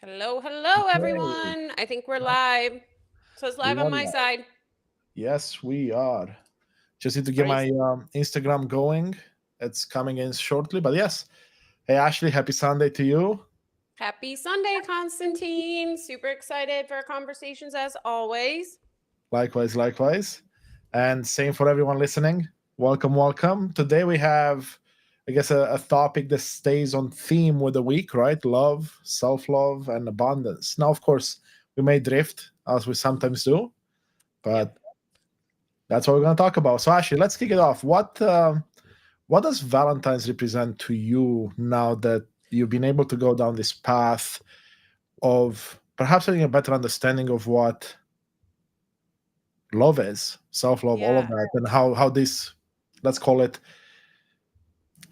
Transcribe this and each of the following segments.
Hello, hello, Hey, everyone. I think we're live. So it's we live on are my live. side. Yes, we are. Just need to get Praise. my Instagram going. It's coming in shortly, but yes. Hey, Ashley, happy Sunday to you. Happy Sunday, Constantine. Super excited for our conversations as always. Likewise, likewise. And same for everyone listening. Welcome, welcome. Today we have, I guess, a topic that stays on theme with the week, right? Love, self love, and abundance. Now, of course, we may drift as we sometimes do, Yep. but that's what we're going to talk about. So, Ashley, let's kick it off. What does Valentine's represent to you now that you've been able to go down this path of perhaps having a better understanding of what love is, self-love, all of Yeah. that, and how this, let's call it,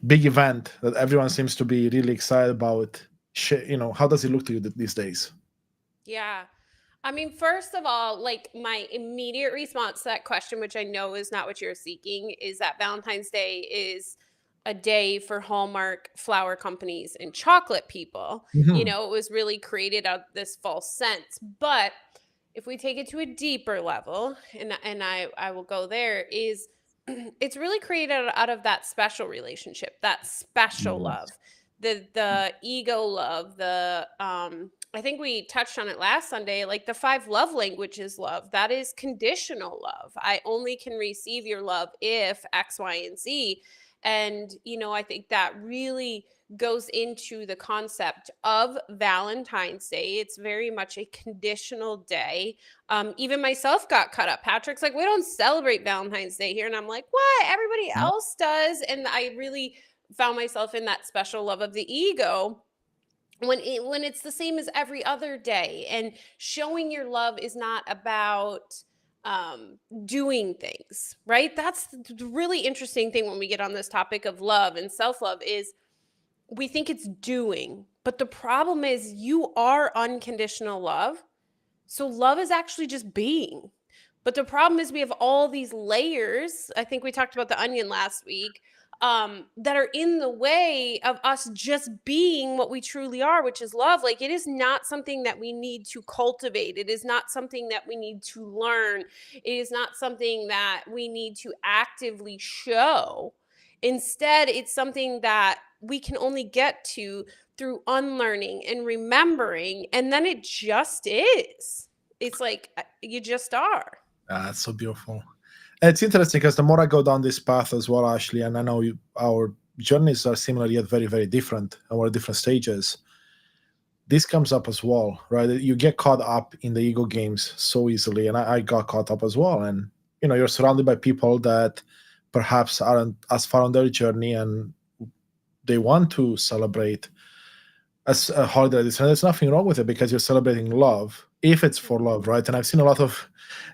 big event that everyone seems to be really excited about, how does it look to you these days? Yeah. I mean, first of all, like my immediate response to that question, which I know is not what you're seeking, is that Valentine's Day is a day for Hallmark flower companies and chocolate people. Hmm. It was really created out of this false sense. But if we take it to a deeper level, and I will go there, is it's really created out of that special relationship, that special Yes. love, the ego love, the I think we touched on it last Sunday, like the five love languages love. That is conditional love. I only can receive your love if X, Y, and Z. And, I think that really goes into the concept of Valentine's Day. It's very much a conditional day. Even myself got cut up. Patrick's like, we don't celebrate Valentine's Day here. And I'm like, what? Everybody Yeah. else does. And I really found myself in that special love of the ego when it's the same as every other day. And showing your love is not about doing things, right? That's the really interesting thing when we get on this topic of love and self-love is we think it's doing, but the problem is you are unconditional love. So love is actually just being. But the problem is we have all these layers. I think we talked about the onion last week, that are in the way of us just being what we truly are, which is love. Like it is not something that we need to cultivate. It is not something that we need to learn. It is not something that we need to actively show. Instead, it's something that we can only get to through unlearning and remembering. And then it just is. It's like you just are. That's so beautiful. It's interesting because the more I go down this path as well, Ashley, and I know our journeys are similar yet very, very different, and we're at different stages. This comes up as well, right? You get caught up in the ego games so easily, and I got caught up as well. And you're surrounded by people that perhaps aren't as far on their journey, and they want to celebrate as a holiday. And there's nothing wrong with it because you're celebrating love, if it's for love, right? And I've seen a lot of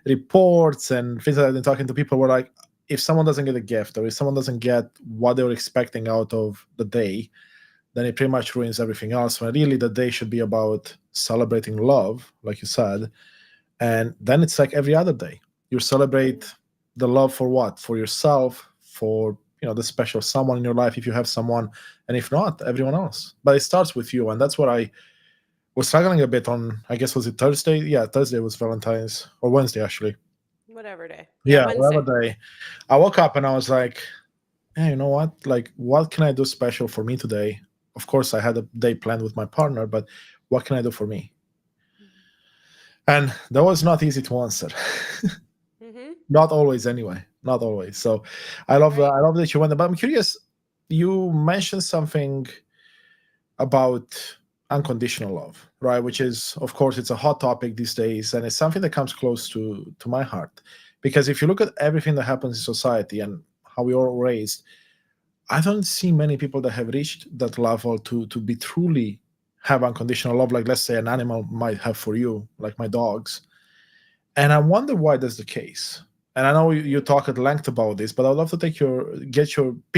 reports and things that I've been talking to people where like, if someone doesn't get a gift or if someone doesn't get what they were expecting out of the day, then it pretty much ruins everything else. When really the day should be about celebrating love, like you said, and then it's like every other day. You celebrate the love for what? For yourself, for the special someone in your life if you have someone, and if not, everyone else. But it starts with you, and that's what I was struggling a bit on. I guess was it Thursday? Yeah, Thursday was Valentine's, or Wednesday actually. Whatever day. Yeah, Yeah, Wednesday. whatever day. I woke up and I was like, hey, you know what? Like, what can I do special for me today? Of course, I had a day planned with my partner, but what can I do for me? And that was not easy to answer. Mm-hmm. Not always, anyway. Not always. So, Right. I love that you went. But I'm curious. You mentioned something about unconditional love, right? Which Mm-hmm. is, of course, it's a hot topic these days, and it's something that comes close to my heart. Because if you look at everything that happens in society and how we are raised, I don't see many people that have reached that level to be truly have unconditional love, like let's say an animal might have for you, like my dogs. And I wonder why that's the case. And I know you talk at length about this, but I'd love to pick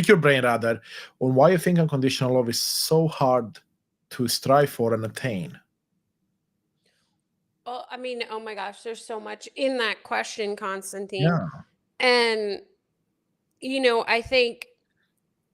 your brain rather on why you think unconditional love is so hard to strive for and attain. Well, I mean, oh my gosh, there's so much in that question, Constantine. Yeah. And, I think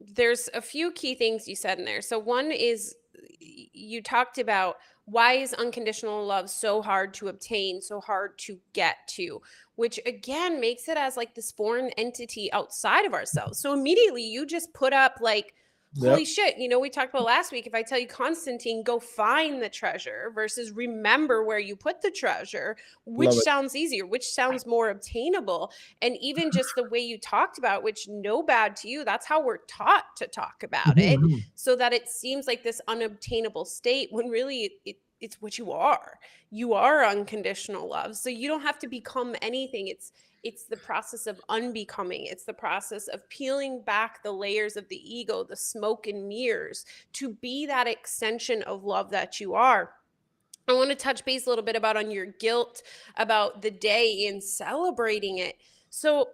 there's a few key things you said in there. So one is you talked about Why is unconditional love so hard to obtain, so hard to get to? Which again makes it as like this foreign entity outside of ourselves. So immediately you just put up like, Yep. holy shit, you know, we talked about last week. If I tell you, Constantine, go find the treasure versus remember where you put the treasure, which Love it. sounds easier, which sounds more obtainable. And even just the way you talked about, which no bad to you, that's how we're taught to talk about Mhm, it, mhm. so that it seems like this unobtainable state when really it's what you are. You are unconditional love. So you don't have to become anything. It's the process of unbecoming. It's the process of peeling back the layers of the ego, the smoke and mirrors, to be that extension of love that you are. I want to touch base a little bit about on your guilt about the day and celebrating it. So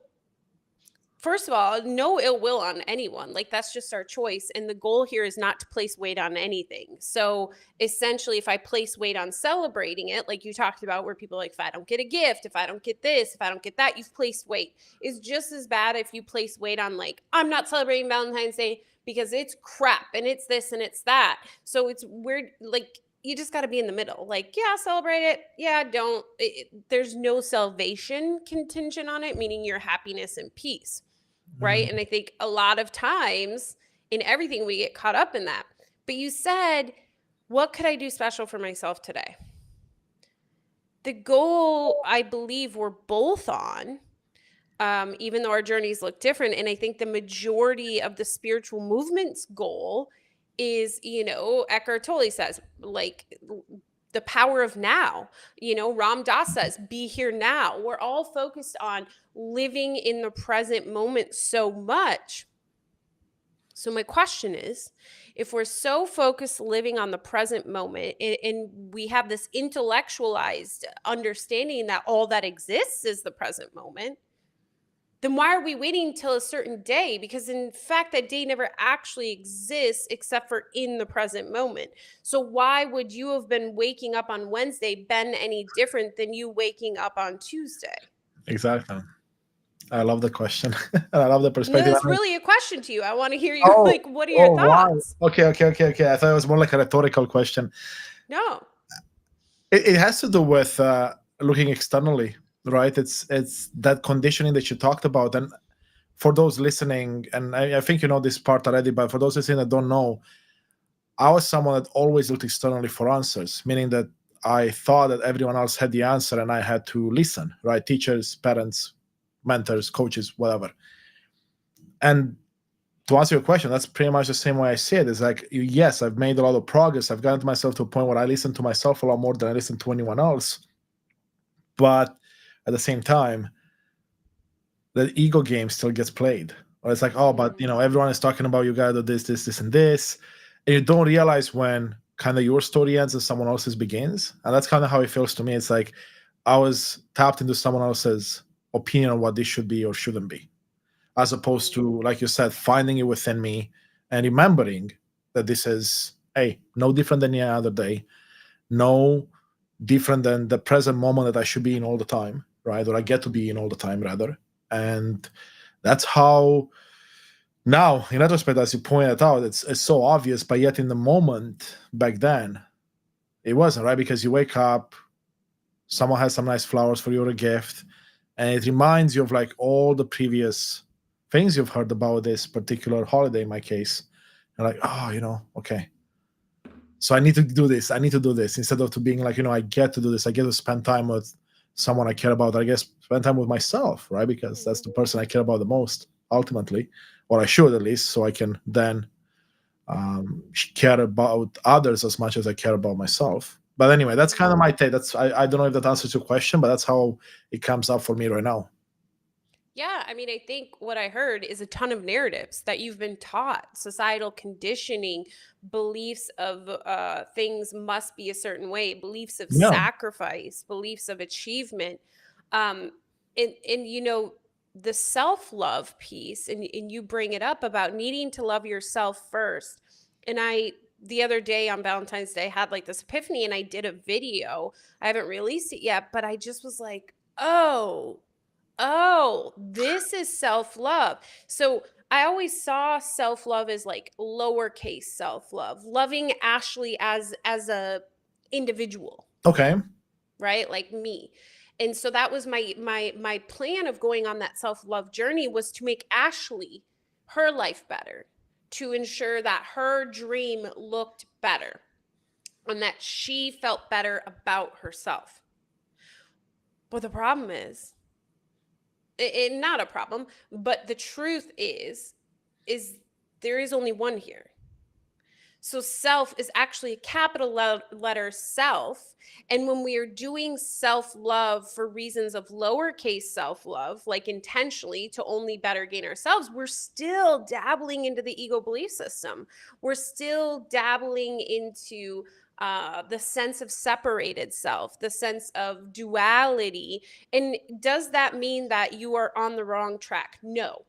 first of all, no ill will on anyone. Like that's just our choice. And the goal here is not to place weight on anything. So essentially, if I place weight on celebrating it, like you talked about, where people are like, if I don't get a gift, if I don't get this, if I don't get that, you've placed weight. Is just as bad if you place weight on like, I'm not celebrating Valentine's Day because it's crap and it's this and it's that. So it's weird. Like you just got to be in the middle. Like, yeah, celebrate it. Yeah, don't. There's no salvation contingent on it, meaning your happiness and peace, right? Mm. And I think a lot of times in everything we get caught up in that. But you said, what could I do special for myself today? The goal I believe we're both on, even though our journeys look different. And I think the majority of the spiritual movement's goal is, you know, Eckhart Tolle says, like, the power of now. You know, Ram Dass says, be here now. We're all focused on living in the present moment so much. So my question is, if we're so focused living on the present moment and we have this intellectualized understanding that all that exists is the present moment, then why are we waiting till a certain day? Because in fact, that day never actually exists except for in the present moment. So why would you have been waking up on Wednesday been any different than you waking up on Tuesday? Exactly. I love the question. And I love the No, perspective. that's really a question to you. I want to hear you. Oh, Like, what are your oh, wow. thoughts? Okay, okay, okay, okay. I thought it was more like a rhetorical question. No. It has to do with looking externally, right? It's that conditioning that you talked about. And for those listening, and I think you know this part already, but for those listening that don't know, I was someone that always looked externally for answers, meaning that I thought that everyone else had the answer and I had to listen, right? Teachers, parents, mentors, coaches, whatever. And to answer your question, that's pretty much the same way I see it. It's like, yes, I've made a lot of progress. I've gotten myself to a point where I listen to myself a lot more than I listen to anyone else. But at the same time, the ego game still gets played. Or it's like, oh, but you know, everyone is talking about you gotta do this, this, this, and this. And you don't realize when kind of your story ends and someone else's begins. And that's kind of how it feels to me. It's like I was tapped into someone else's opinion on what this should be or shouldn't be, as opposed to, like you said, finding it within me and remembering that this is, hey, no different than any other day, no different than the present moment that I should be in all the time, right? Or I get to be in all the time, rather. And that's how now, in retrospect, as you pointed out, it's so obvious, but yet in the moment back then, it wasn't, right? Because you wake up, someone has some nice flowers for you or a gift, and it reminds you of like all the previous things you've heard about this particular holiday in my case. And like, oh, you know, okay. So I need to do this. I need to do this instead of to being like, you know, I get to do this. I get to spend time with someone I care about. I guess spend time with myself, right? Because that's the person I care about the most ultimately, or I should at least, so I can then care about others as much as I care about myself. But anyway, that's kind of my take. That's I don't know if that answers your question, but that's how it comes up for me right now. Yeah, I mean, I think what I heard is a ton of narratives that you've been taught, societal conditioning, beliefs of things must be a certain way, beliefs of Yeah. sacrifice, beliefs of achievement, um, and you know the self love piece, and you bring it up about needing to love yourself first. And I the other day on Valentine's Day had like this epiphany, and I did a video. I haven't released it yet, but I just was like, oh, this is self-love. So I always saw self-love as like lowercase self-love, loving Ashley as a individual, Okay. right? Like me. And so that was my plan of going on that self-love journey, was to make Ashley, her life better, to ensure that her dream looked better and that she felt better about herself. But the problem is, not a problem, but the truth is there is only one here. So self is actually a capital letter self. And when we are doing self-love for reasons of lowercase self-love, like intentionally to only better gain ourselves, we're still dabbling into the ego belief system. We're still dabbling into the sense of separated self, the sense of duality. And does that mean that you are on the wrong track? No.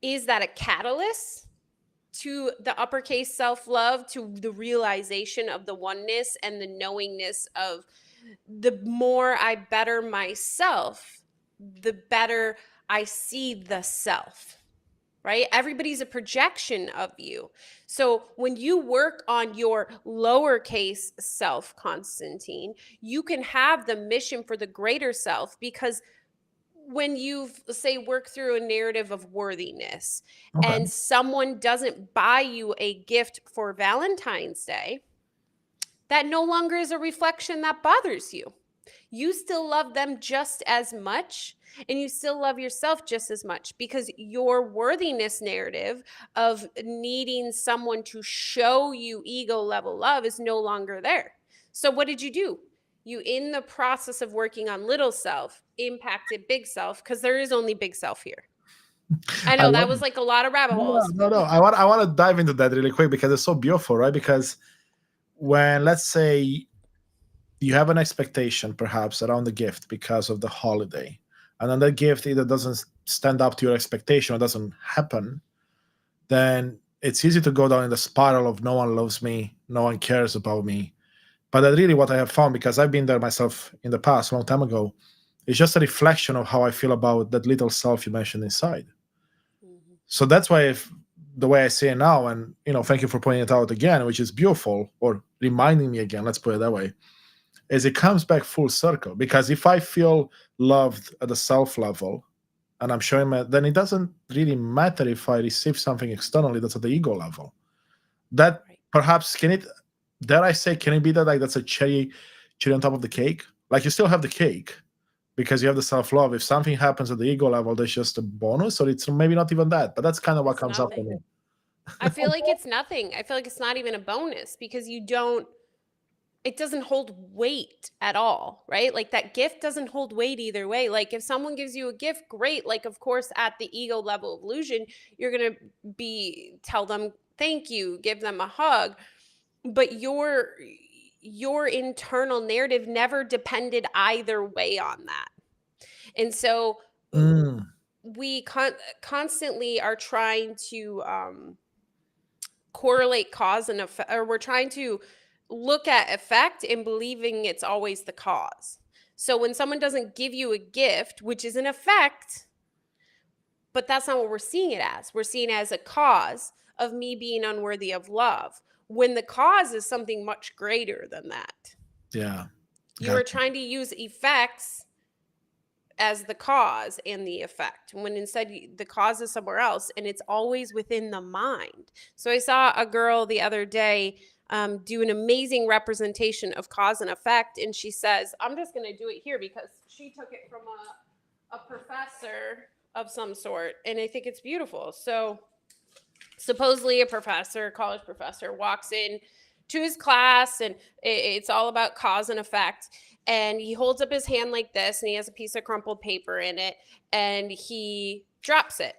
Is that a catalyst to the uppercase self-love, to the realization of the oneness and the knowingness of the more I better myself, the better I see the self, right? Everybody's a projection of you. So when you work on your lowercase self, Constantine, you can have the mission for the greater self, because when you've, say, worked through a narrative of worthiness Okay. and someone doesn't buy you a gift for Valentine's Day, that no longer is a reflection that bothers you. You still love them just as much, and you still love yourself just as much, because your worthiness narrative of needing someone to show you ego level love is no longer there. So what did you do? You, in the process of working on little self, impacted big self, because there is only big self here. I I know that love was like a lot of rabbit No, holes. no, no. I want to dive into that really quick because it's so beautiful, right? Because when, let's say, you have an expectation perhaps around the gift because of the holiday, and then that gift either doesn't stand up to your expectation or doesn't happen, then it's easy to go down in the spiral of no one loves me, no one cares about me. But that really what I have found, because I've been there myself in the past, a long time ago, is just a reflection of how I feel about that little self you mentioned inside. Mhm. So that's why, if the way I say it now, and thank you for pointing it out again, which is beautiful, or reminding me again, let's put it that way, is it comes back full circle. Because if I feel loved at the self level and I'm showing it, then it doesn't really matter if I receive something externally that's at the ego level. That Right. perhaps, can it, dare I say, can it be that like that's a cherry on top of the cake? Like, you still have the cake because you have the self love. If something happens at the ego level, there's just a bonus, or it's maybe not even that. But that's kind of what It's comes up for nothing. me. I feel like it's nothing. I feel like it's not even a bonus, because it doesn't hold weight at all, right? Like that gift doesn't hold weight either way. Like if someone gives you a gift, great. Like, of course, at the ego level of illusion, you're going to tell them thank you, give them a hug. But your internal narrative never depended either way on that. And so Mm, we constantly are trying to correlate cause and effect, or we're trying to look at effect and believing it's always the cause. So when someone doesn't give you a gift, which is an effect, but that's not what we're seeing it as. We're seeing it as a cause of me being unworthy of love, when the cause is something much greater than that. yeah. You are Gotcha. trying to use effects as the cause and the effect, when instead the cause is somewhere else, and it's always within the mind. So I saw a girl the other day do an amazing representation of cause and effect, and she says, I'm just going to do it here because she took it from a professor of some sort, and I think it's beautiful. So supposedly a professor, a college professor, walks in to his class, and it's all about cause and effect. And he holds up his hand like this, and he has a piece of crumpled paper in it, and he drops it.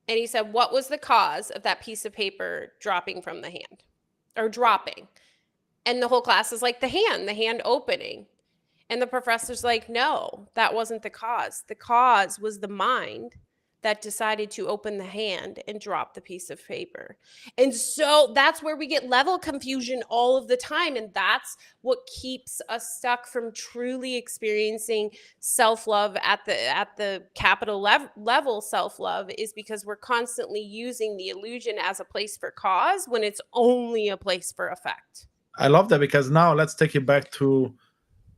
And he said, what was the cause of that piece of paper dropping from the hand, or dropping? And the whole class is like, the hand opening. And the professor's like, no, that wasn't the cause. The cause was the mind that decided to open the hand and drop the piece of paper. And so that's where we get level confusion all of the time. And that's what keeps us stuck from truly experiencing self-love at the capital level self-love, is because we're constantly using the illusion as a place for cause when it's only a place for effect. I love that, because now let's take it back to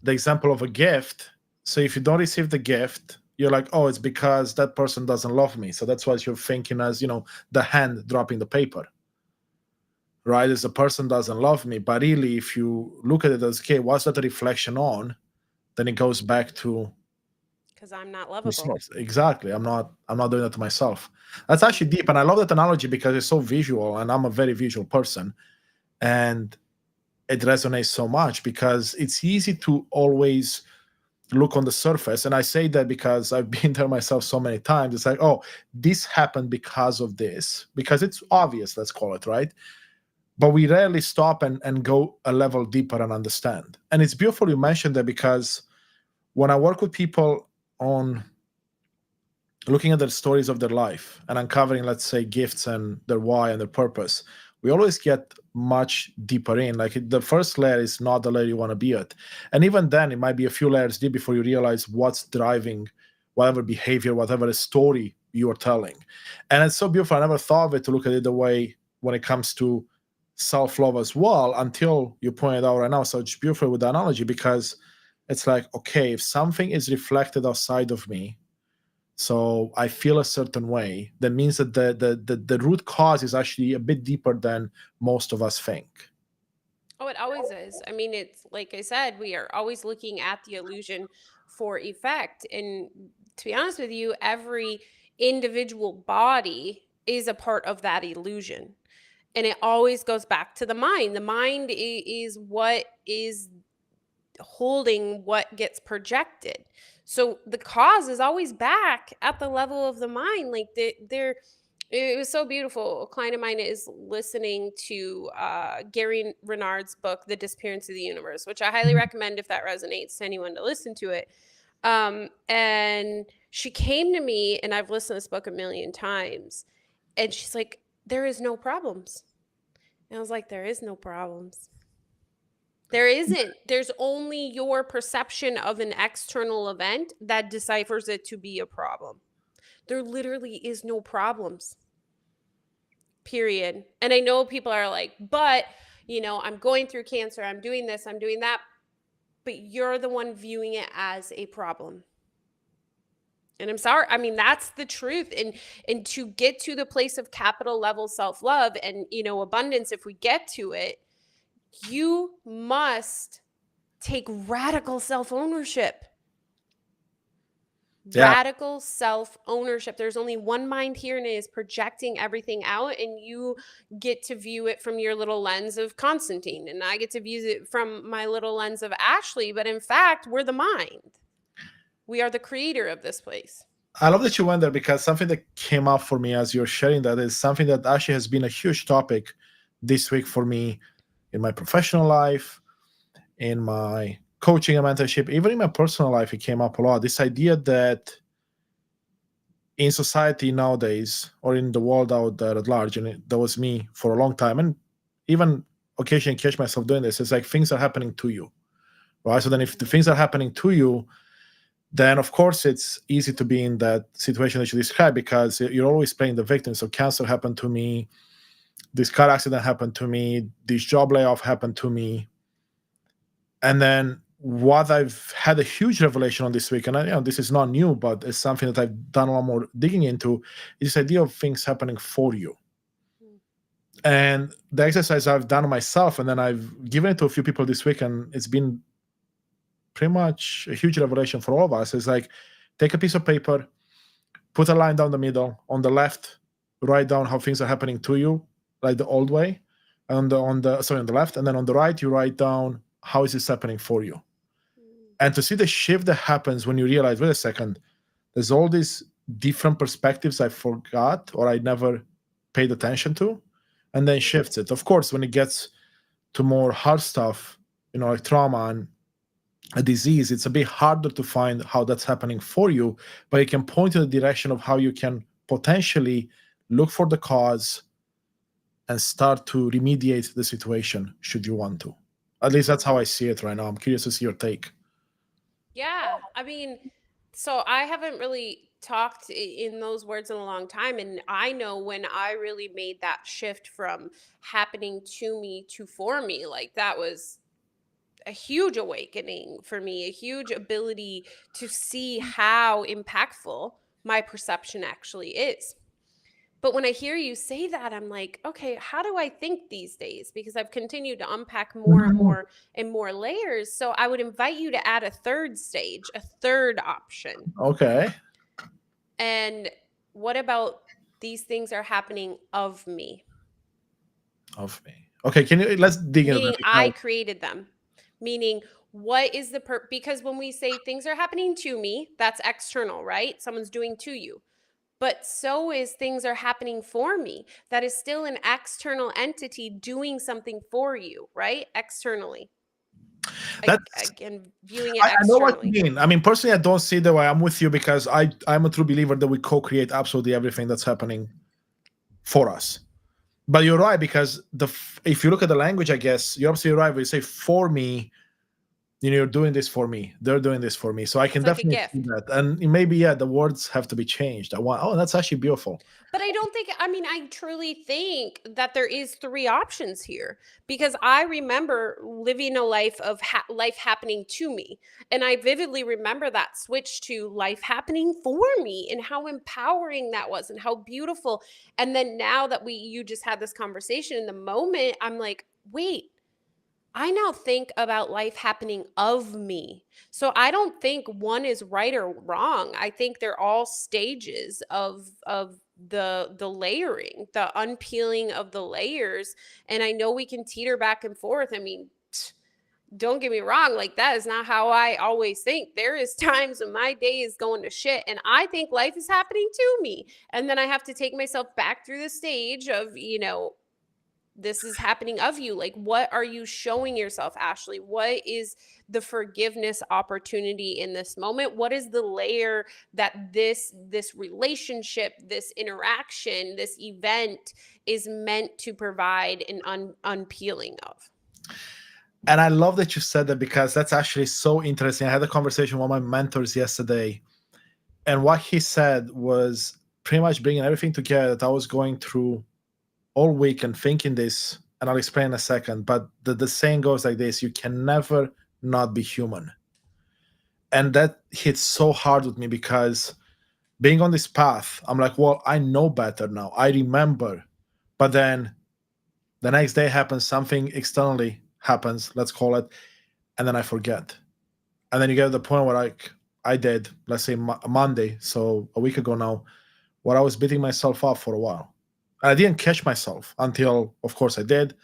the example of a gift. So if you don't receive the gift, you're like, oh, it's because that person doesn't love me. So that's what you're thinking as, the hand dropping the paper, right? As the person doesn't love me. But really, if you look at it as, okay, what's that a reflection on? Then it goes back to Because I'm not the lovable. source. Exactly. I'm not doing that to myself. That's actually deep. And I love that analogy because it's so visual, and I'm a very visual person. And it resonates so much because it's easy to always look on the surface. And I say that because I've been there myself so many times. It's like, oh, this happened because of this, because it's obvious, let's call it, right? But we rarely stop and go a level deeper and understand. And it's beautiful you mentioned that, because when I work with people on looking at the stories of their life and uncovering, let's say, gifts and their why and their purpose, we always get much deeper in. Like, the first layer is not the layer you want to be at. And even then, it might be a few layers deep before you realize what's driving whatever behavior, whatever story you are telling. And it's so beautiful. I never thought of it to look at it the way when it comes to self-love as well, until you pointed out right now. So it's beautiful with the analogy, because it's like, okay, if something is reflected outside of me, so I feel a certain way, that means that the root cause is actually a bit deeper than most of us think. Oh, it always is. I mean, it's like I said, we are always looking at the illusion for effect. And to be honest with you, every individual body is a part of that illusion. And it always goes back to the mind. The mind is what is holding what gets projected. So the cause is always back at the level of the mind. Like they're it was so beautiful. A client of mine is listening to Gary Renard's book, The Disappearance of the Universe, which I highly recommend if that resonates to anyone to listen to it. And she came to me, and I've listened to this book a million times, and she's like, there is no problems. And I was like, there is no problems. There isn't. There's only your perception of an external event that deciphers it to be a problem. There literally is no problems. Period. And I know people are like, but, I'm going through cancer, I'm doing this, I'm doing that. But you're the one viewing it as a problem. And I'm sorry. I mean, that's the truth. And to get to the place of capital level self-love and, abundance, if we get to it, you must take radical self-ownership. Yeah. Radical self-ownership. There's only one mind here, and it is projecting everything out, and you get to view it from your little lens of Constantine, and I get to view it from my little lens of Ashley. But in fact, we're the mind. We are the creator of this place. I love that you went there, because something that came up for me as you're sharing that is something that actually has been a huge topic this week for me in my professional life, in my coaching and mentorship, even in my personal life. It came up a lot. This idea that in society nowadays, or in the world out there at large, and that was me for a long time, and even occasionally catch myself doing this, it's like things are happening to you, right? So then if the things are happening to you, then of course it's easy to be in that situation that you described, because you're always playing the victim. So cancer happened to me, this car accident happened to me, this job layoff happened to me. And then what I've had a huge revelation on this week, and this is not new, but it's something that I've done a lot more digging into, is this idea of things happening for you. And the exercise I've done myself, and then I've given it to a few people this week, and it's been pretty much a huge revelation for all of us. It's like, take a piece of paper, put a line down the middle. On the left, write down how things are happening to you, like the old way. And on the left, and then on the right, you write down how is this happening for you. And to see the shift that happens when you realize, wait a second, there's all these different perspectives I forgot or I never paid attention to, and then shifts it. Of course, when it gets to more hard stuff, like trauma and a disease, it's a bit harder to find how that's happening for you, but it can point in the direction of how you can potentially look for the cause and start to remediate the situation should you want to. At least that's how I see it right now. I'm curious to see your take. Yeah. I mean, so I haven't really talked in those words in a long time. And I know when I really made that shift from happening to me to for me, like that was a huge awakening for me, a huge ability to see how impactful my perception actually is. But when I hear you say that, I'm like, okay, how do I think these days? Because I've continued to unpack more and Mhm. more and more layers. So I would invite you to add a third stage, a third option. Okay. And what about these things are happening of me? Of me. Okay, can you let's dig into that Meaning I because created them. Meaning what is the because when we say things are happening to me, that's external, right? Someone's doing to you. But so is things are happening for me. That is still an external entity doing something for you, right? Externally. that's Again, viewing it I know what you externally. mean. I mean, personally, I don't see the way. I'm with you because I'm a true believer that we co-create absolutely everything that's happening for us. But you're right because if you look at the language, I guess you're absolutely right. When you say "for me," you're doing this for me. They're doing this for me. So I can It's like a definitely see gift. that. And maybe yeah, the words have to be changed. I want. Oh, that's actually beautiful. But I don't think, I mean, I truly think that there is three options here because I remember living a life of life happening to me. And I vividly remember that switch to life happening for me and how empowering that was and how beautiful. And then now that you just had this conversation in the moment, I'm like, wait, I now think about life happening of me. So I don't think one is right or wrong. I think they're all stages of the layering, the unpeeling of the layers. And I know we can teeter back and forth. I mean, don't get me wrong, like that is not how I always think. There is times when my day is going to shit and I think life is happening to me. And then I have to take myself back through the stage of, this is happening of you. Like, what are you showing yourself, Ashley? What is the forgiveness opportunity in this moment? What is the layer that this relationship, this interaction, this event is meant to provide an unpeeling of? And I love that you said that because that's actually so interesting. I had a conversation with one of my mentors yesterday, and what he said was pretty much bringing everything together that I was going through all week and thinking this, and I'll explain in a second. But the saying goes like this: you can never not be human. And that hits so hard with me because being on this path, I'm like, well, I know better now. I remember. But then the next day happens, something externally happens, let's call it, and then I forget. And then you get to the point where like I did, let's say Monday, so a week ago now, where I was beating myself up for a while. And I didn't catch myself until, of course, I did,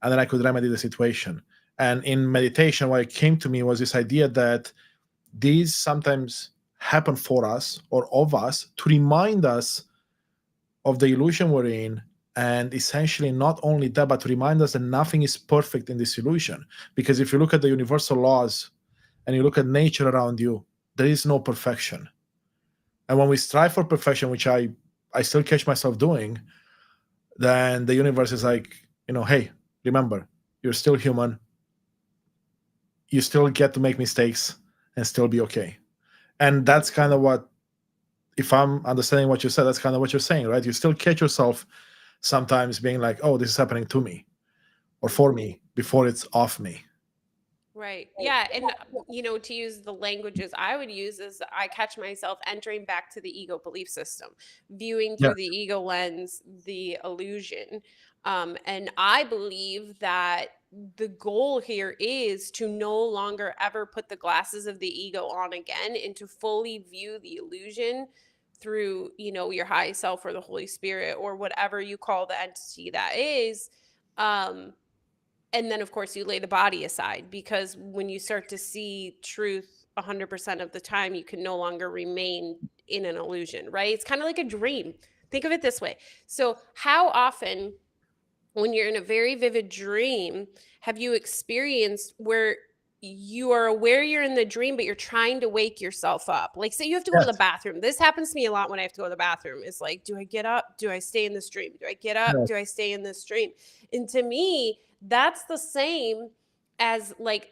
and then I could remedy the situation. And in meditation, what came to me was this idea that these sometimes happen for us or of us to remind us of the illusion we're in. And essentially, not only that, but to remind us that nothing is perfect in this illusion. Because if you look at the universal laws and you look at nature around you, there is no perfection. And when we strive for perfection, which I still catch myself doing, then the universe is like, hey, remember, you're still human. You still get to make mistakes and still be okay. And that's kind of what, if I'm understanding what you said, that's kind of what you're saying, right? You still catch yourself sometimes being like, oh, this is happening to me or for me before it's off me. Right. Yeah. And, to use the languages I would use is I catch myself entering back to the ego belief system, viewing Yeah. through the ego lens, the illusion. And I believe that the goal here is to no longer ever put the glasses of the ego on again and to fully view the illusion through, your high self or the Holy Spirit or whatever you call the entity that is. Um, and then of course you lay the body aside because when you start to see truth 100% of the time you can no longer remain in an illusion, right? It's kind of like a dream. Think of it this way. So how often when you're in a very vivid dream have you experienced where you are aware you're in the dream but you're trying to wake yourself up? Like say you have to go to the Yes. bathroom. This happens to me a lot when I have to go to the bathroom. It's like, do I get up? Do I stay in this dream? Do I get up? Yes. Do I stay in this dream? And to me that's the same as like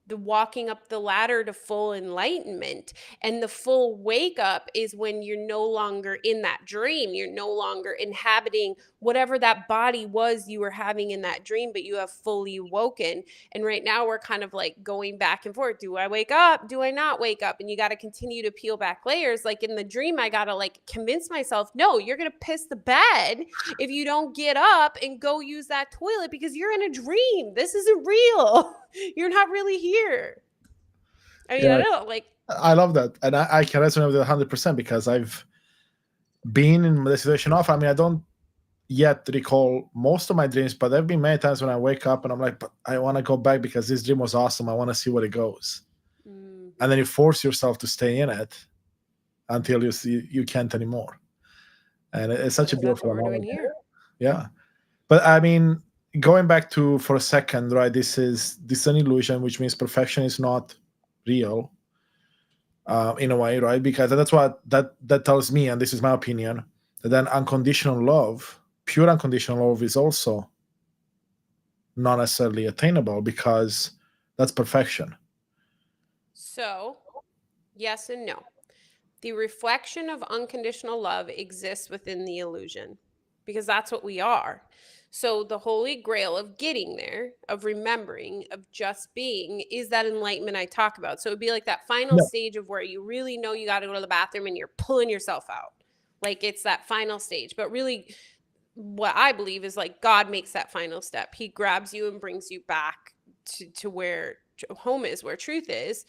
the walking up the ladder to full enlightenment. And the full wake up is when you're no longer in that dream. You're no longer inhabiting whatever that body was you were having in that dream, but you have fully woken. And right now we're kind of like going back and forth. Do I wake up? Do I not wake up? And you got to continue to peel back layers. Like in the dream, I got to like convince myself, no, you're going to piss the bed if you don't get up and go use that toilet because you're in a dream. This isn't real. You're not really here. I mean, Yeah. I don't know, like, I love that, and I can resonate with it 100% because I've been in the situation of. I mean, I don't yet recall most of my dreams, but there have been many times when I wake up and I'm like, but I want to go back because this dream was awesome. I want to see where it goes, and then you force yourself to stay in it until you see you can't anymore, and it's such a that's what beautiful we're doing moment. here. Yeah, but I mean, going back to for a second, right? This is an illusion, which means perfection is not real, in a way, right? Because that's what that tells me, and this is my opinion, that then unconditional love, pure unconditional love, is also not necessarily attainable because that's perfection. So, yes and no. The reflection of unconditional love exists within the illusion because that's what we are. So, the holy grail of getting there, of remembering, of just being, is that enlightenment I talk about. So, it'd be like that final Yeah. stage of where you really know you got to go to the bathroom and you're pulling yourself out. Like it's that final stage. But really, what I believe is like God makes that final step. He grabs you and brings you back to where home is, where truth is.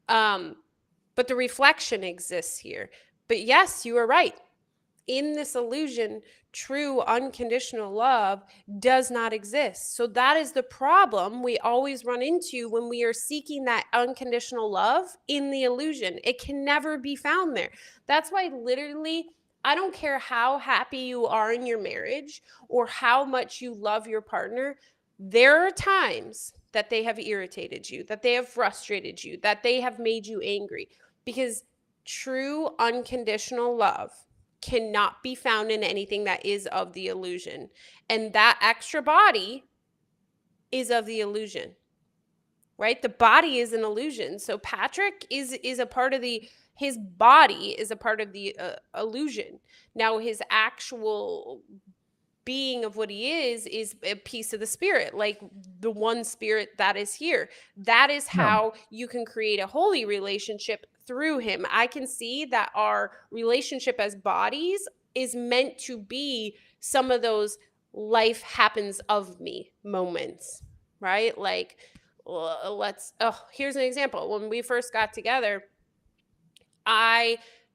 But the reflection exists here. But yes, you are right. In this illusion, true unconditional love does not exist. So that is the problem we always run into when we are seeking that unconditional love in the illusion. It can never be found there. That's why literally, I don't care how happy you are in your marriage or how much you love your partner. There are times that they have irritated you, that they have frustrated you, that they have made you angry, because true unconditional love cannot be found in anything that is of the illusion. And that extra body is of the illusion, right? The body is an illusion. So Patrick is a part of his body is a part of the illusion. Now his actual being of what he is a piece of the spirit, like the one spirit that is here. That is how you can create a holy relationship through him. I can see that our relationship as bodies is meant to be some of those life happens of me moments, right? Like here's an example. When we first got together,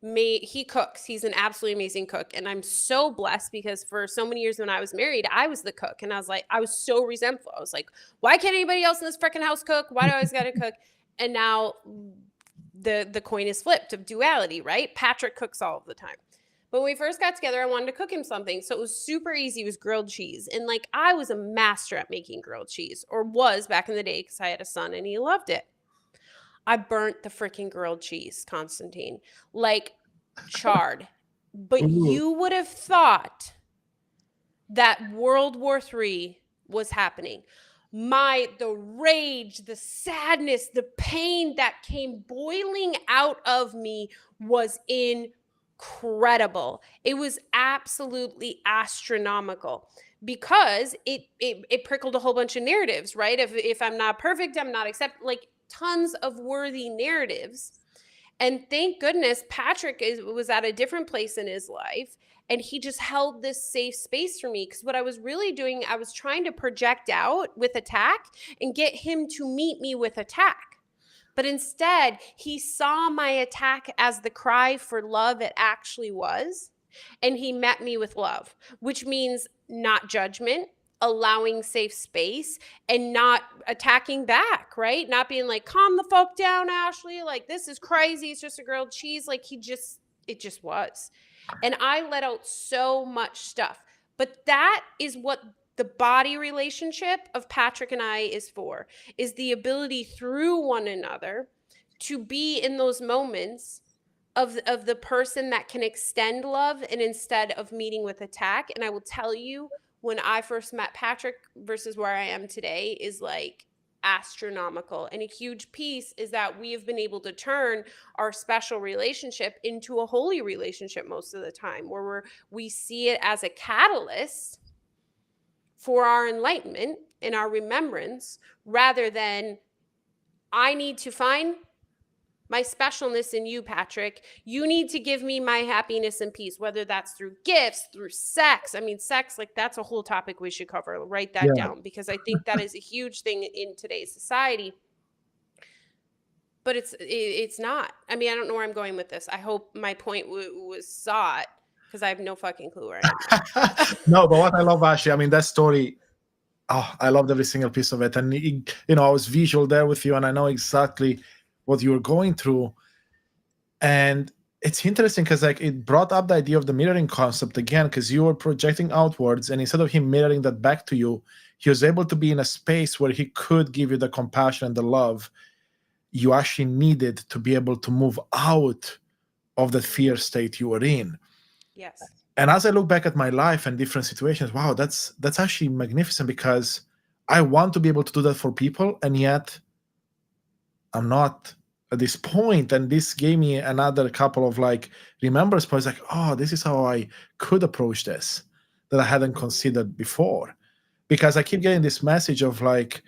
he cooks. He's an absolutely amazing cook. And I'm so blessed because for so many years when I was married, I was the cook. And I was so resentful. I was like, why can't anybody else in this freaking house cook? Why do I always got to cook? And now the coin is flipped of duality, right? Patrick cooks all of the time. But when we first got together, I wanted to cook him something. So it was super easy. It was grilled cheese. And like I was a master at making grilled cheese, or was back in the day because I had a son and he loved it. I burnt the freaking grilled cheese, Constantine, like charred. But Ooh. you would have thought that World War III was happening. The rage, the sadness, the pain that came boiling out of me was incredible. It was absolutely astronomical because it prickled a whole bunch of narratives, right? If I'm not perfect, I'm not accepted, like tons of worthy narratives. And thank goodness Patrick was at a different place in his life, and he just held this safe space for me. Because what I was really doing, I was trying to project out with attack and get him to meet me with attack. But instead, he saw my attack as the cry for love it actually was. And he met me with love, which means not judgment, allowing safe space, and not attacking back, right? Not being like, calm the fuck down, Ashley. Like, this is crazy. It's just a grilled cheese. Like, it just was. And I let out so much stuff. But that is what the body relationship of Patrick and I is for, is the ability through one another to be in those moments of the person that can extend love and instead of meeting with attack. And I will tell you, when I first met Patrick versus where I am today is like astronomical. And a huge piece is that we have been able to turn our special relationship into a holy relationship most of the time, where we see it as a catalyst for our enlightenment and our remembrance, rather than I need to find my specialness in you, Patrick. You need to give me my happiness and peace, whether that's through gifts, through sex. I mean, sex, like, that's a whole topic we should cover. Write that Yeah. down, because I think that is a huge thing in today's society. But it's not. I mean, I don't know where I'm going with this. I hope my point was sought, because I have no fucking clue where I am. No, but what I love, Ashley, I mean, that story, oh, I loved every single piece of it. And, I was visual there with you, and I know exactly what you were going through. And it's interesting because, like, it brought up the idea of the mirroring concept again, because you were projecting outwards, and instead of him mirroring that back to you, he was able to be in a space where he could give you the compassion and the love you actually needed to be able to move out of the fear state you were in. Yes. And as I look back at my life and different situations, wow, that's actually magnificent, because I want to be able to do that for people, and yet I'm not at this point. And this gave me another couple of, like, remembrance points, like, oh, this is how I could approach this that I hadn't considered before. Because I keep getting this message of, like,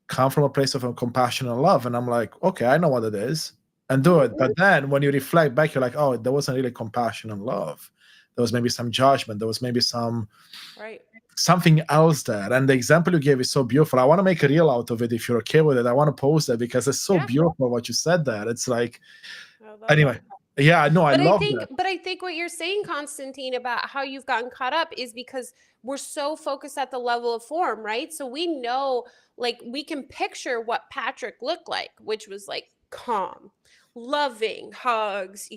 come from a place of compassion and love. And I'm like, okay, I know what it is, and do it. But then when you reflect back, you're like, oh, there wasn't really compassion and love. There was maybe some judgment. There was maybe something else there. And the example you gave is so beautiful. I want to make a reel out of it if you're okay with it. I want to post it because it's so beautiful what you said there. It's like, anyway. Yeah, no, I love that. But I think what you're saying, Constantine, about how you've gotten caught up is because we're so focused at the level of form, right? So we know, like, we can picture what Patrick looked like, which was like calm, loving, hugs,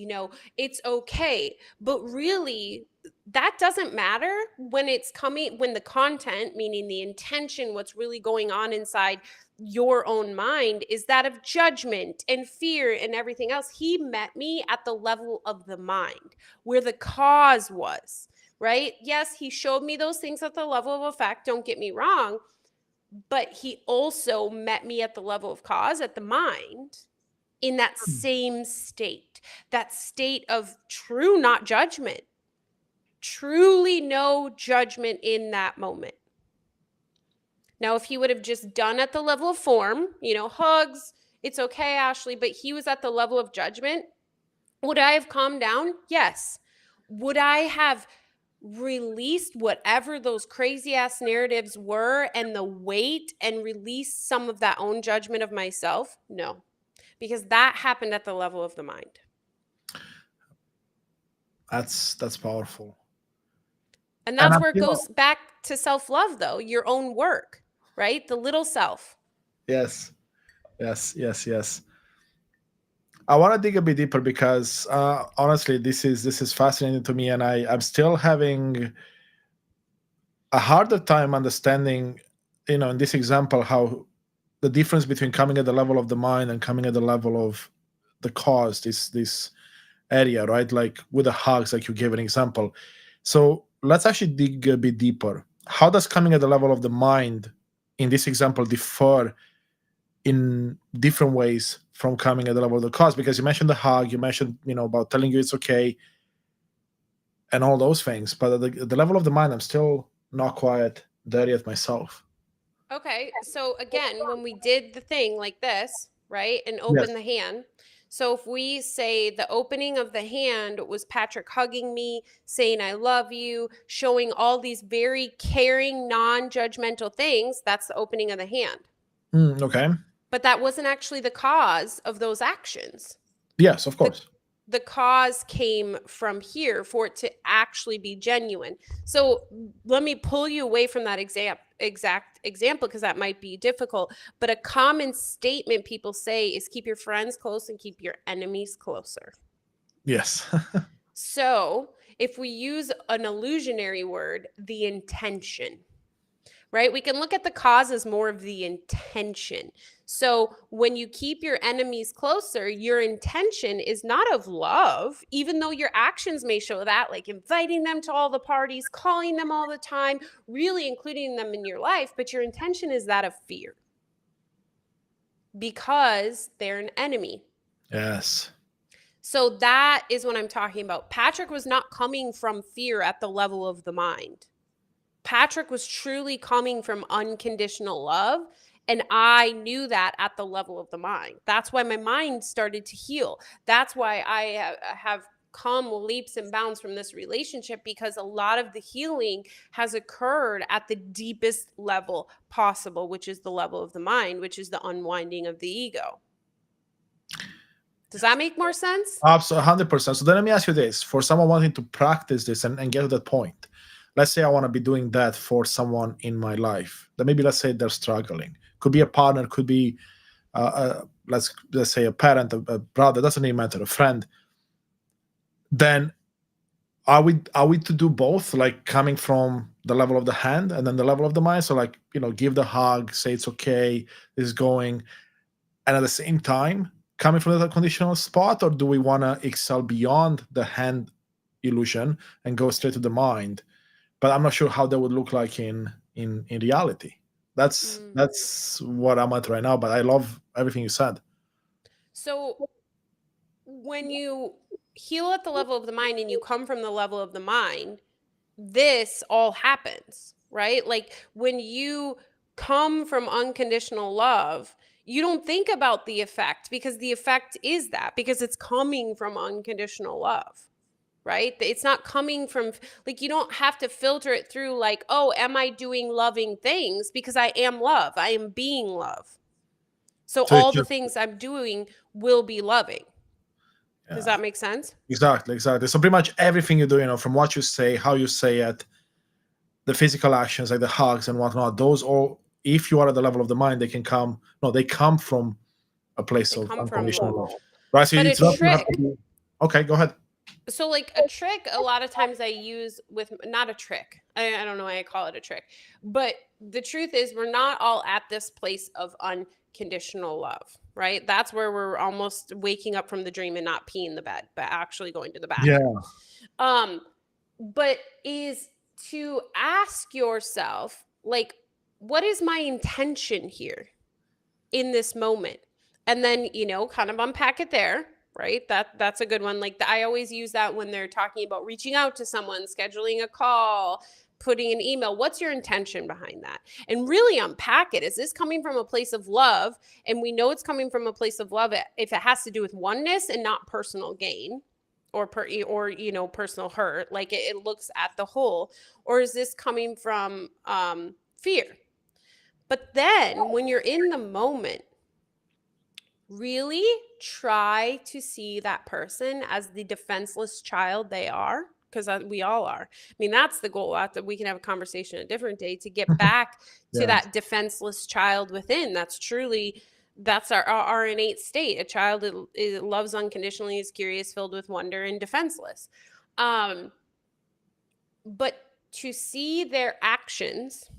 it's okay. But really, that doesn't matter when it's coming, when the content, meaning the intention, what's really going on inside your own mind, is that of judgment and fear and everything else. He met me at the level of the mind, where the cause was, right? Yes, he showed me those things at the level of effect, don't get me wrong, but he also met me at the level of cause, at the mind, in that same state, that state of true not judgment, truly no judgment in that moment. Now, if he would have just done at the level of form, hugs, it's okay, Ashley, but he was at the level of judgment, would I have calmed down? Yes. Would I have released whatever those crazy ass narratives were and the weight, and released some of that own judgment of myself? No, because that happened at the level of the mind. That's powerful. And that's where it goes back to self-love, though, your own work, right? The little self. Yes. I want to dig a bit deeper because honestly, this is fascinating to me, and I'm still having a harder time understanding, in this example, how the difference between coming at the level of the mind and coming at the level of the cause, this area, right? Like with the hugs, like you gave an example. So let's actually dig a bit deeper. How does coming at the level of the mind in this example differ in different ways from coming at the level of the cause? Because you mentioned the hug, you mentioned, about telling you it's okay and all those things. But at the level of the mind, I'm still not quite there yet myself. Okay. So again, when we did the thing like this, right, and open the hand. So if we say the opening of the hand was Patrick hugging me, saying I love you, showing all these very caring, non-judgmental things, that's the opening of the hand. Okay. But that wasn't actually the cause of those actions. Yes, of course. The cause came from here for it to actually be genuine. So let me pull you away from that exact example, because that might be difficult. But a common statement people say is keep your friends close and keep your enemies closer. Yes. So if we use an illusionary word, the intention, right? We can look at the cause as more of the intention. So when you keep your enemies closer, your intention is not of love, even though your actions may show that, like inviting them to all the parties, calling them all the time, really including them in your life, but your intention is that of fear. because they're an enemy. Yes. So that is what I'm talking about. Patrick was not coming from fear at the level of the mind. Patrick was truly coming from unconditional love. And I knew that at the level of the mind. That's why my mind started to heal. That's why I have come leaps and bounds from this relationship, because a lot of the healing has occurred at the deepest level possible, which is the level of the mind, which is the unwinding of the ego. Does that make more sense? Absolutely, 100%. So then let me ask you this: for someone wanting to practice this and get to that point, let's say I want to be doing that for someone in my life. That maybe, let's say, they're struggling. Could be a partner, could be let's say a parent, a brother. Doesn't even matter, a friend. Then are we to do both, like coming from the level of the hand and then the level of the mind? So like, give the hug, say it's okay, this is going, and at the same time coming from that conditional spot? Or do we want to excel beyond the hand illusion and go straight to the mind? But I'm not sure how that would look like in reality. That's what I'm at right now, but I love everything you said. So when you heal at the level of the mind and you come from the level of the mind, this all happens, right? Like when you come from unconditional love, you don't think about the effect, because the effect is that, because it's coming from unconditional love, right? It's not coming from, like, you don't have to filter it through like, oh, am I doing loving things? Because I am love. I am being love. So all the things I'm doing will be loving. Does that make sense? Exactly. So pretty much everything you do, from what you say, how you say it, the physical actions like the hugs and whatnot, those all, if you are at the level of the mind, they come from a place of unconditional love. Right? So but it's a trick. Okay, go ahead. So like a trick, a lot of times I use with, not a trick, I don't know why I call it a trick, but the truth is we're not all at this place of unconditional love, right? That's where we're almost waking up from the dream and not peeing the bed, but actually going to the bathroom. Yeah. But is to ask yourself, like, what is my intention here in this moment? And then, kind of unpack it there, right? That's a good one. Like I always use that when they're talking about reaching out to someone, scheduling a call, putting an email. What's your intention behind that? And really unpack it. Is this coming from a place of love? And we know it's coming from a place of love if it has to do with oneness and not personal gain or personal hurt. Like it looks at the whole. Or is this coming from fear? But then when you're in the moment, really try to see that person as the defenseless child they are, because we all are. I mean, that's the goal. We can have a conversation a different day to get back to that defenseless child within. That's our innate state. A child that loves unconditionally, is curious, filled with wonder, and defenseless. But to see their actions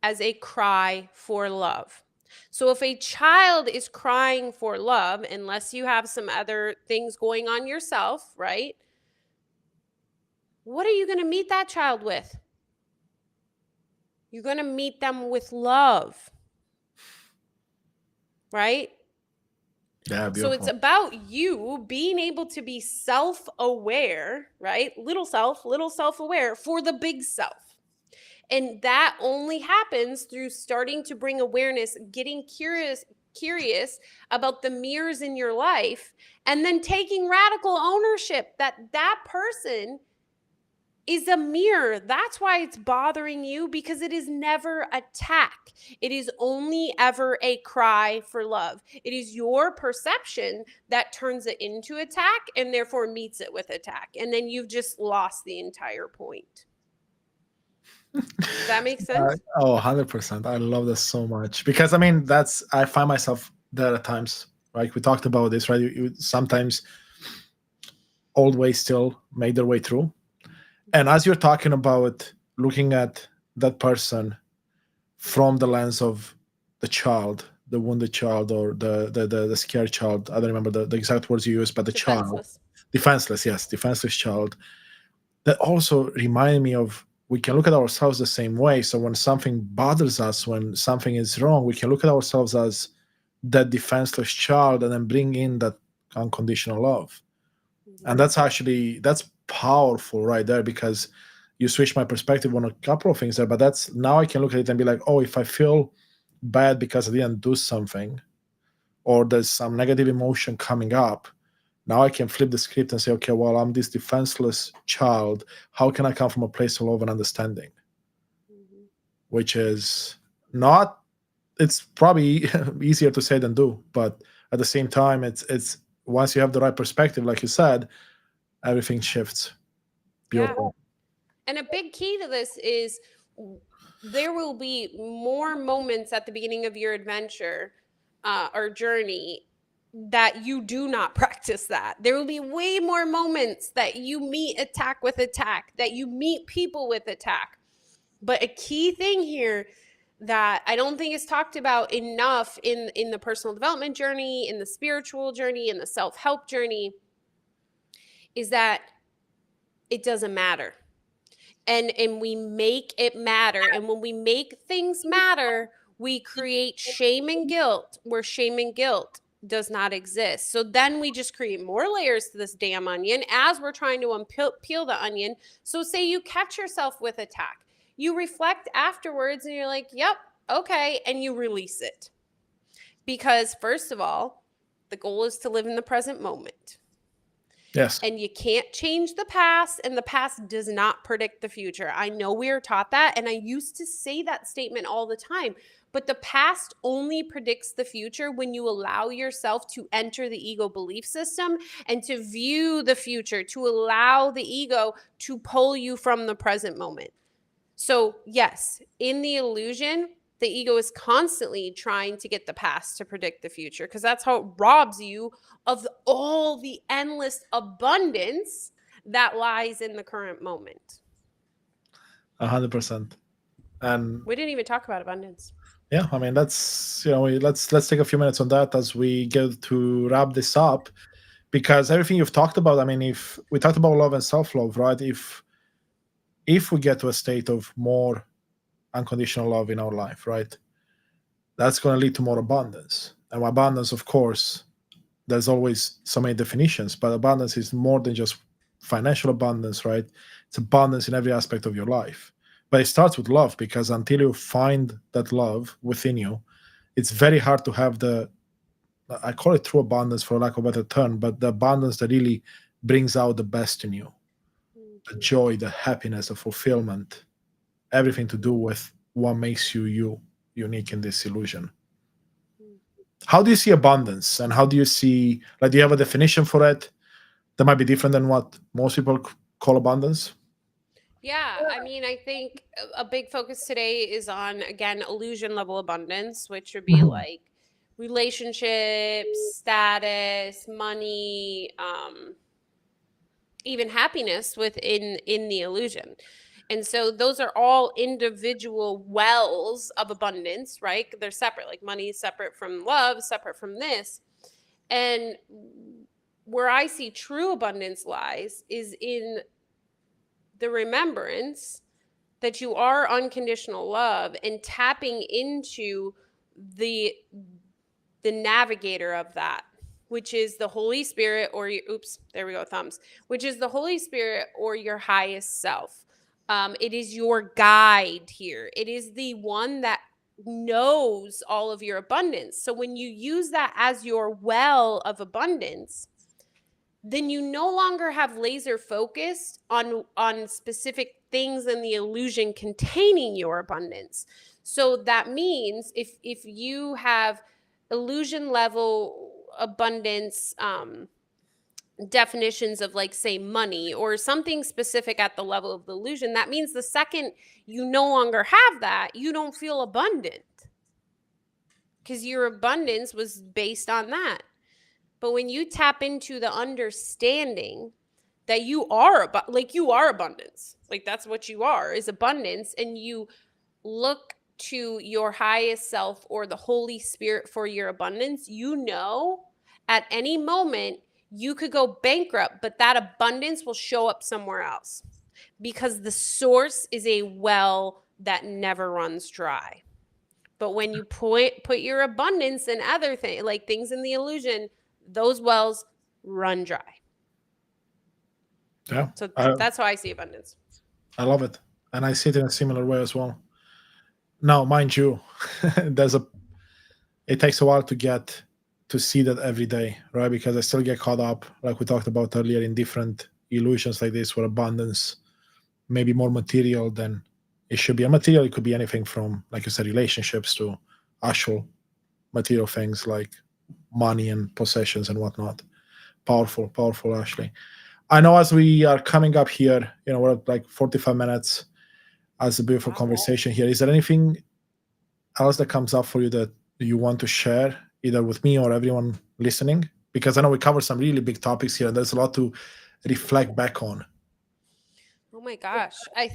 as a cry for love. So if a child is crying for love, unless you have some other things going on yourself, right? What are you going to meet that child with? You're going to meet them with love, right? Yeah, beautiful. So it's about you being able to be self-aware, right? Little self-aware for the big self. And that only happens through starting to bring awareness, getting curious about the mirrors in your life, and then taking radical ownership that person is a mirror. That's why it's bothering you, because it is never attack. It is only ever a cry for love. It is your perception that turns it into attack and therefore meets it with attack. And then you've just lost the entire point. Does that make sense? 100%. I love this so much, because I mean, I find myself there at times. Right, we talked about this, right? You sometimes old ways still make their way through, and as you're talking about looking at that person from the lens of the child, the wounded child, or the scared child, I don't remember the exact words you used, but the defenseless, yes, defenseless child. That also reminded me of, we can look at ourselves the same way. So when something bothers us, when something is wrong, we can look at ourselves as that defenseless child and then bring in that unconditional love. And that's powerful right there, because you switch my perspective on a couple of things there. But that's, now I can look at it and be like, oh, if I feel bad because I didn't do something, or there's some negative emotion coming up, now I can flip the script and say, okay, well, I'm this defenseless child. How can I come from a place of love and understanding? Which is not, it's probably easier to say than do, but at the same time, it's once you have the right perspective, like you said, everything shifts. Beautiful. And a big key to this is there will be more moments at the beginning of your adventure or journey that you do not practice that. There will be way more moments that you meet attack with attack, that you meet people with attack. But a key thing here that I don't think is talked about enough in the personal development journey, in the spiritual journey, in the self-help journey, is that it doesn't matter. And we make it matter. And when we make things matter, we create shame and guilt where shame and guilt does not exist. So then we just create more layers to this damn onion as we're trying to peel the onion. So say you catch yourself with attack. You reflect afterwards and you're like, yep, okay, and you release it. Because first of all, the goal is to live in the present moment. Yes. And you can't change the past, and the past does not predict the future. I know we are taught that, and I used to say that statement all the time. But the past only predicts the future when you allow yourself to enter the ego belief system and to view the future, to allow the ego to pull you from the present moment. So yes, in the illusion, the ego is constantly trying to get the past to predict the future, because that's how it robs you of all the endless abundance that lies in the current moment. 100%. And we didn't even talk about abundance. Yeah, I mean, that's, let's take a few minutes on that as we get to wrap this up, because everything you've talked about, I mean, if we talked about love and self-love, right? If we get to a state of more unconditional love in our life, right, that's going to lead to more abundance. And abundance, of course, there's always so many definitions, but abundance is more than just financial abundance, right? It's abundance in every aspect of your life. But it starts with love, because until you find that love within you, it's very hard to have I call it true abundance for lack of a better term, but the abundance that really brings out the best in you. The joy, the happiness, the fulfillment, everything to do with what makes you unique in this illusion. How do you see abundance, and how do you see, like, do you have a definition for it that might be different than what most people call abundance? Yeah, I mean, I think a big focus today is on, again, illusion level abundance, which would be like relationships, status, money, even happiness within the illusion. And so those are all individual wells of abundance, right? They're separate, like money is separate from love, separate from this. And where I see true abundance lies is in the remembrance that you are unconditional love, and tapping into the navigator of that, which is the Holy Spirit, or which is the Holy Spirit or your highest self. It is your guide here. It is the one that knows all of your abundance. So when you use that as your well of abundance, then you no longer have laser focused on specific things in the illusion containing your abundance. So that means if you have illusion level abundance definitions of, like, say, money or something specific at the level of the illusion, that means the second you no longer have that, you don't feel abundant, because your abundance was based on that. But when you tap into the understanding that you are abundance, like that's what you are, is abundance, and you look to your highest self or the Holy Spirit for your abundance, at any moment you could go bankrupt, but that abundance will show up somewhere else, because the source is a well that never runs dry. But when you put your abundance in other things, like things in the illusion, those wells run dry. Yeah, So I that's how I see abundance. love it, and I see it in a similar way as well. Now, mind you, it takes a while to get to see that every day, right? Because I still get caught up, like we talked about earlier, in different illusions like this, where abundance may be more material than it should be. And material, it could be anything from, like you said, relationships to actual material things like money and possessions and whatnot. Powerful, powerful, Ashley. I know as we are coming up here, we're at like 45 minutes as a beautiful conversation here. Is there anything else that comes up for you that you want to share, either with me or everyone listening? Because I know we covered some really big topics here, and there's a lot to reflect back on. Oh my gosh. I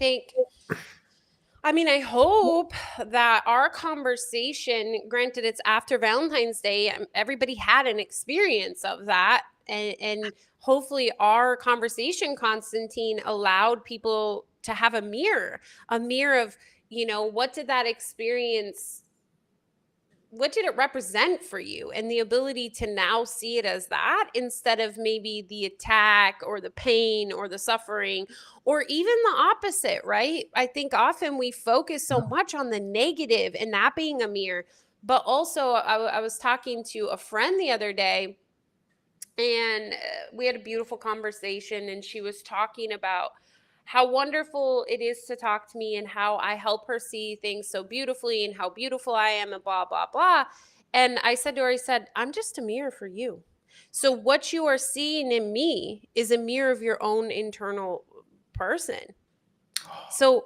hope that our conversation, granted it's after Valentine's Day, everybody had an experience of that. And hopefully our conversation, Constantine, allowed people to have a mirror of, what did that experience, what did it represent for you, and the ability to now see it as that instead of maybe the attack or the pain or the suffering or even the opposite, right? I think often we focus so much on the negative and that being a mirror. But also I was talking to a friend the other day, and we had a beautiful conversation, and she was talking about how wonderful it is to talk to me and how I help her see things so beautifully and how beautiful I am and blah, blah, blah. And I said to her, I'm just a mirror for you. So what you are seeing in me is a mirror of your own internal person. So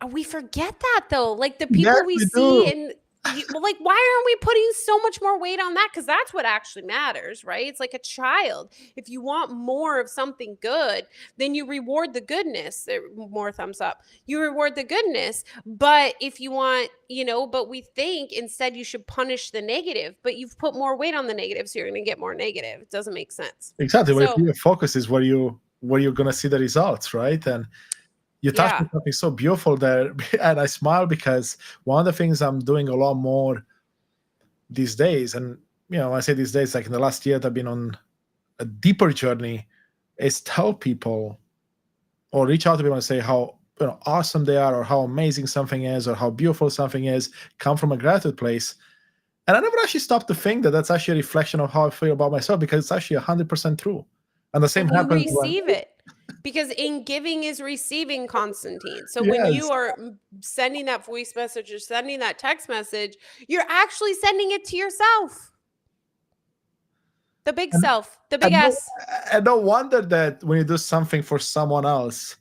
we forget that though. Like the people Yes, we we see do. and like, why aren't we putting so much more weight on that? Because that's what actually matters, right? It's like a child. If you want more of something good, then you reward the goodness. More thumbs up. You reward the goodness. But if you want, but we think instead you should punish the negative, but you've put more weight on the negative, so you're going to get more negative. It doesn't make sense. Exactly. Where So, your focus is where you're going to see the results, right? And you touched on something so beautiful there, and I smile because one of the things I'm doing a lot more these days, and I say these days, like in the last year, I've been on a deeper journey, is tell people or reach out to people and say how awesome they are, or how amazing something is, or how beautiful something is, come from a gratitude place. And I never actually stopped to think that that's actually a reflection of how I feel about myself, because it's actually 100% true. And the same happens you receive it. Because in giving is receiving, Constantine. So when Yes. you are sending that voice message or sending that text message, you're actually sending it to yourself. The big self, the big S. And no wonder that when you do something for someone else,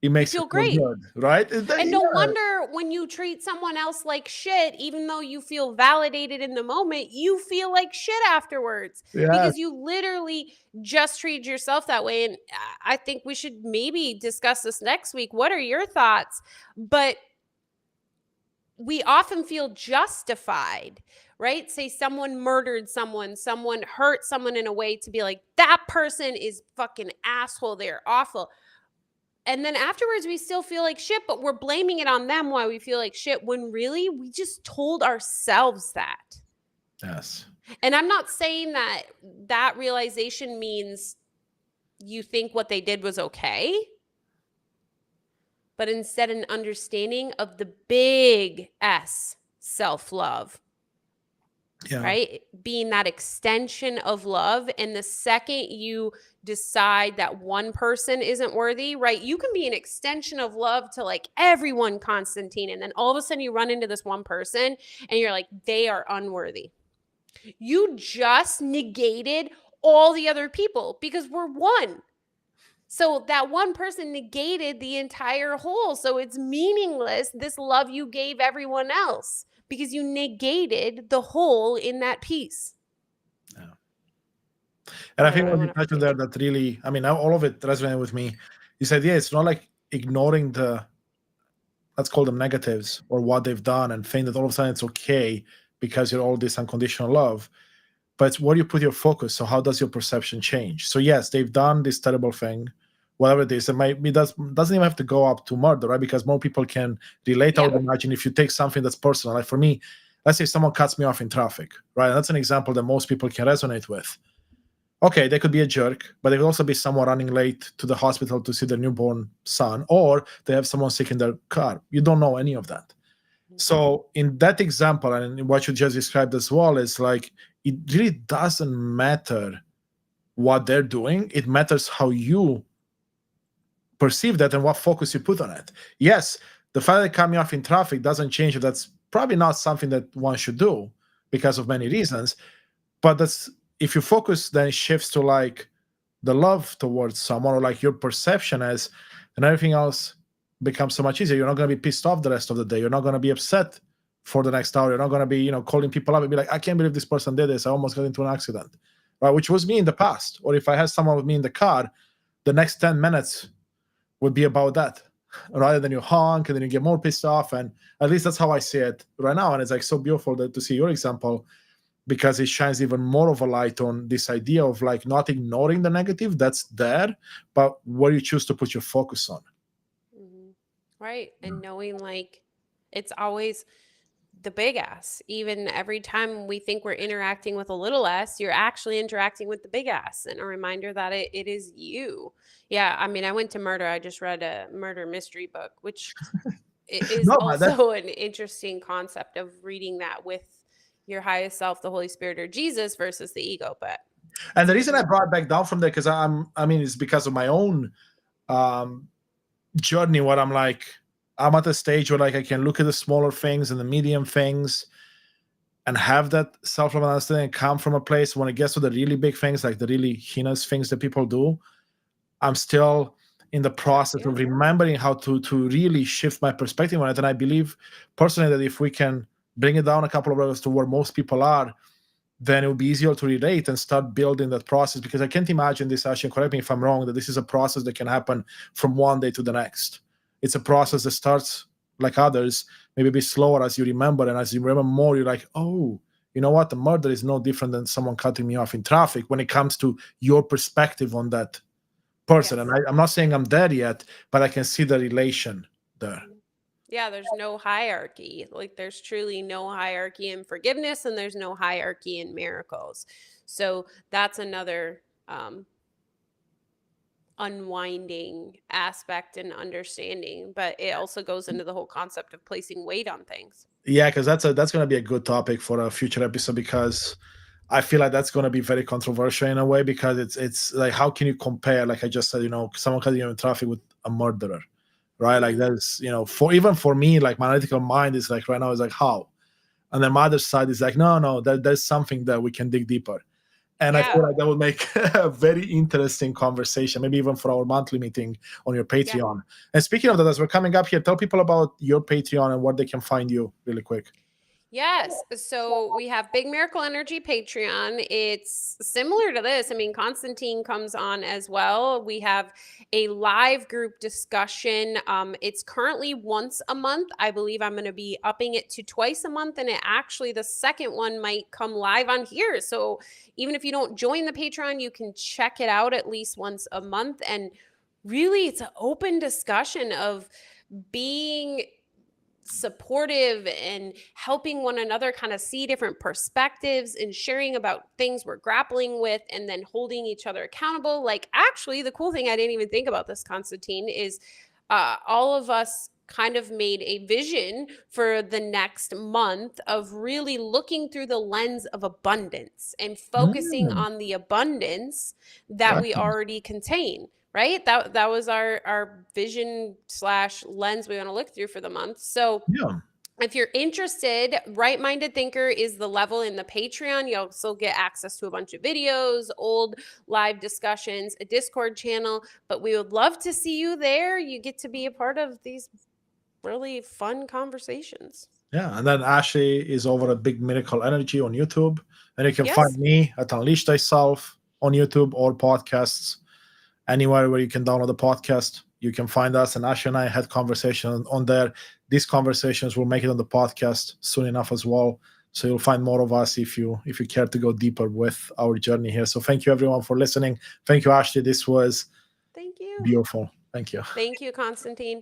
it makes you you feel great, good, right? And no wonder when you treat someone else like shit, even though you feel validated in the moment, you feel like shit afterwards. Yes. Because you literally just treated yourself that way. And I think we should maybe discuss this next week. What are your thoughts? But we often feel justified, right? Say someone murdered someone hurt someone in a way to be like, that person is fucking asshole, they're awful. And then afterwards, we still feel like shit, but we're blaming it on them why we feel like shit, when really we just told ourselves that. Yes. And I'm not saying that realization means you think what they did was okay, but instead an understanding of the big S, self-love. Yeah. Right? Being that extension of love. And the second you decide that one person isn't worthy, right? You can be an extension of love to like everyone, Constantine. And then all of a sudden you run into this one person and you're like, they are unworthy. You just negated all the other people because we're one. So that one person negated the entire whole. So it's meaningless, this love you gave everyone else, because you negated the whole in that piece. Yeah. And I think what you touched on there that really, all of it resonated with me. You said, it's not like ignoring let's call them negatives or what they've done and think that all of a sudden it's okay because you're all this unconditional love. But it's where you put your focus. So how does your perception change? So yes, they've done this terrible thing, whatever it is. It doesn't even have to go up to murder, right? Because more people can relate. I would imagine if you take something that's personal. Like for me, let's say someone cuts me off in traffic, right? And that's an example that most people can resonate with. Okay, they could be a jerk, but they could also be someone running late to the hospital to see their newborn son, or they have someone sick in their car. You don't know any of that. So in that example, and what you just described as well, is like, it really doesn't matter what they're doing. It matters how you perceive that and what focus you put on it. Yes, the fact that they cut me off in traffic doesn't change it. That's probably not something that one should do because of many reasons. But that's, if your focus then shifts to like the love towards someone, or like your perception as, and everything else becomes so much easier. You're not going to be pissed off the rest of the day. You're not going to be upset for the next hour. You're not going to be, calling people up and be like, I can't believe this person did this. I almost got into an accident, right? Which was me in the past. Or if I had someone with me in the car, the next 10 minutes would be about that, rather than you honk and then you get more pissed off. And at least that's how I see it right now. And it's like so beautiful to see your example, because it shines even more of a light on this idea of like not ignoring the negative that's there, but where you choose to put your focus on. Right. And knowing like it's always the big ass. Even every time we think we're interacting with a little s, you're actually interacting with the big ass. And a reminder that it is you. Yeah. I mean, I went to murder. I just read a murder mystery book, which is also an interesting concept of reading that with your highest self, the Holy Spirit, or Jesus versus the ego. And the reason I brought back down from there, because it's because of my own journey, where I'm like, I'm at a stage where like I can look at the smaller things and the medium things and have that self-love and understanding, come from a place when it gets to the really big things, like the really heinous things that people do. I'm still in the process of remembering how to really shift my perspective on it. And I believe personally that if we can bring it down a couple of levels to where most people are, then it will be easier to relate and start building that process. Because I can't imagine this, Ashley, correct me if I'm wrong, that this is a process that can happen from one day to the next. It's a process that starts like others, maybe a bit slower as you remember. And as you remember more, you're like, oh, you know what? The murder is no different than someone cutting me off in traffic when it comes to your perspective on that person. Yes. And I'm not saying I'm there yet, but I can see the relation there. Yeah, there's no hierarchy. Like there's truly no hierarchy in forgiveness, and there's no hierarchy in miracles. So that's another unwinding aspect and understanding, but it also goes into the whole concept of placing weight on things. Yeah, because that's going to be a good topic for a future episode, because I feel like that's going to be very controversial in a way, because it's like, how can you compare, like I just said, someone cutting you in traffic with a murderer, right? Like that's, for me, like my analytical mind is like right now is like, how? And then my other side is like, no, there's something that we can dig deeper. And I feel like that will make a very interesting conversation, maybe even for our monthly meeting on your Patreon. And speaking of that, as we're coming up here, tell people about your Patreon and where they can find you really quick. Yes. So we have Big Miracle Energy Patreon. It's similar to this. I mean, Constantine comes on as well. We have a live group discussion. It's currently once a month. I believe I'm going to be upping it to twice a month. And the second one might come live on here. So even if you don't join the Patreon, you can check it out at least once a month. And really, it's an open discussion of being supportive and helping one another kind of see different perspectives and sharing about things we're grappling with, and then holding each other accountable. Like, actually, the cool thing, I didn't even think about this, Constantine, is all of us kind of made a vision for the next month of really looking through the lens of abundance and focusing on the abundance that we already contain. Right? That was our vision / lens we want to look through for the month. So if you're interested, Right-Minded Thinker is the level in the Patreon. You'll also get access to a bunch of videos, old live discussions, a Discord channel, but we would love to see you there. You get to be a part of these really fun conversations. Yeah, and then Ashley is over at Big Miracle Energy on YouTube. And you can find me at Unleash Thyself on YouTube or podcasts. Anywhere where you can download the podcast, you can find us. And Ashley and I had conversations on there. These conversations will make it on the podcast soon enough as well. So you'll find more of us if you care to go deeper with our journey here. So thank you everyone for listening. Thank you, Ashley. This was beautiful. Thank you. Thank you, Constantine.